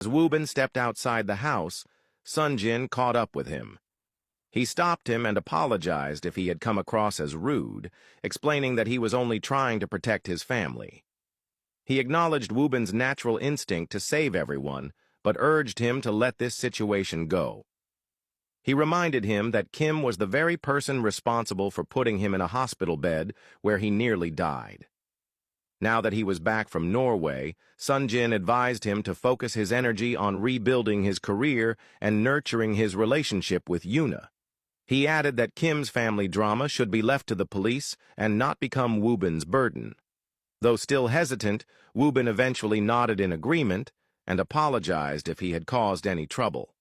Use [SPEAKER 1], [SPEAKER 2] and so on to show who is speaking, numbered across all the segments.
[SPEAKER 1] As Woo-bin stepped outside the house, Sun-jin caught up with him. He stopped him and apologized if he had come across as rude, explaining that he was only trying to protect his family. He acknowledged Woo-bin's natural instinct to save everyone, but urged him to let this situation go. He reminded him that Kim was the very person responsible for putting him in a hospital bed where he nearly died. Now that he was back from Norway, Sun-jin advised him to focus his energy on rebuilding his career and nurturing his relationship with Yoona. He added that Kim's family drama should be left to the police and not become Woo-bin's burden. Though still hesitant, Woo-bin eventually nodded in agreement and apologized if he had caused any trouble.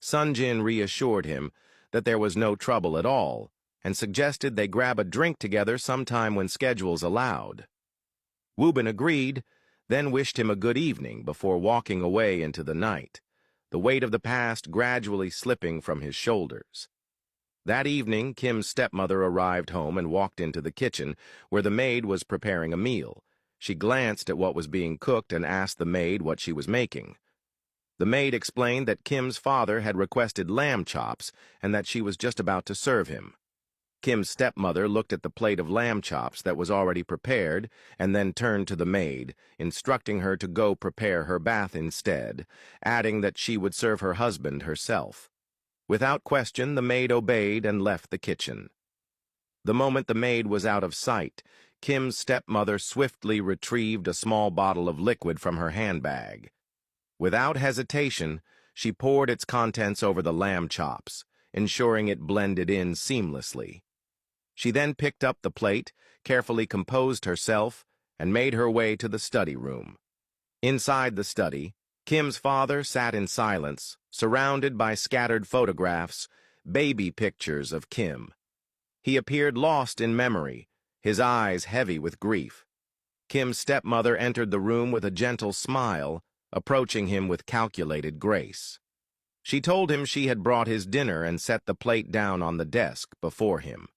[SPEAKER 1] Sun-jin reassured him that there was no trouble at all and suggested they grab a drink together sometime when schedules allowed. Woo-bin agreed, then wished him a good evening before walking away into the night, the weight of the past gradually slipping from his shoulders. That evening, Kim's stepmother arrived home and walked into the kitchen, where the maid was preparing a meal. She glanced at what was being cooked and asked the maid what she was making. The maid explained that Kim's father had requested lamb chops and that she was just about to serve him. Kim's stepmother looked at the plate of lamb chops that was already prepared and then turned to the maid, instructing her to go prepare her bath instead, adding that she would serve her husband herself. Without question, the maid obeyed and left the kitchen. The moment the maid was out of sight, Kim's stepmother swiftly retrieved a small bottle of liquid from her handbag. Without hesitation, she poured its contents over the lamb chops, ensuring it blended in seamlessly. She then picked up the plate, carefully composed herself, and made her way to the study room. Inside the study, Kim's father sat in silence, surrounded by scattered photographs, baby pictures of Kim. He appeared lost in memory, his eyes heavy with grief. Kim's stepmother entered the room with a gentle smile, approaching him with calculated grace. She told him she had brought his dinner and set the plate down on the desk before him.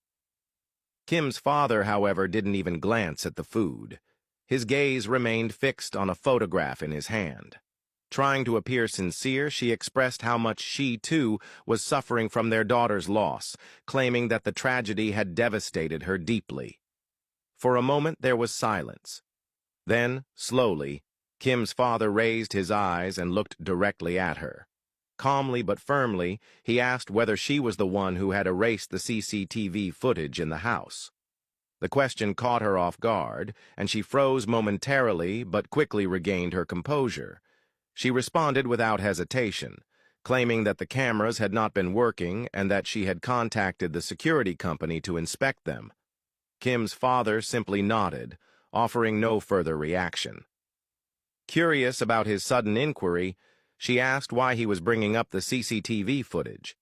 [SPEAKER 1] Kim's father, however, didn't even glance at the food. His gaze remained fixed on a photograph in his hand. Trying to appear sincere, she expressed how much she, too, was suffering from their daughter's loss, claiming that the tragedy had devastated her deeply. For a moment there was silence. Then, slowly, Kim's father raised his eyes and looked directly at her. Calmly but firmly, he asked whether she was the one who had erased the CCTV footage in the house. The question caught her off guard, and she froze momentarily but quickly regained her composure. She responded without hesitation, claiming that the cameras had not been working and that she had contacted the security company to inspect them. Kim's father simply nodded, offering no further reaction. Curious about his sudden inquiry, she asked why he was bringing up the CCTV footage.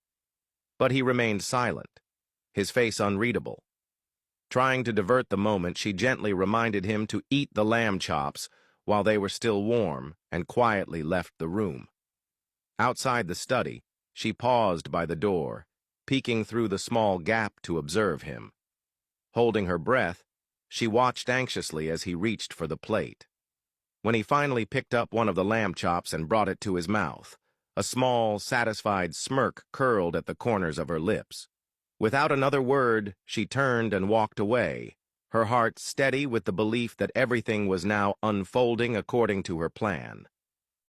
[SPEAKER 1] But he remained silent, his face unreadable. Trying to divert the moment, she gently reminded him to eat the lamb chops while they were still warm, and quietly left the room. Outside the study, she paused by the door, peeking through the small gap to observe him. Holding her breath, she watched anxiously as he reached for the plate. When he finally picked up one of the lamb chops and brought it to his mouth, a small, satisfied smirk curled at the corners of her lips. Without another word, she turned and walked away, her heart steady with the belief that everything was now unfolding according to her plan.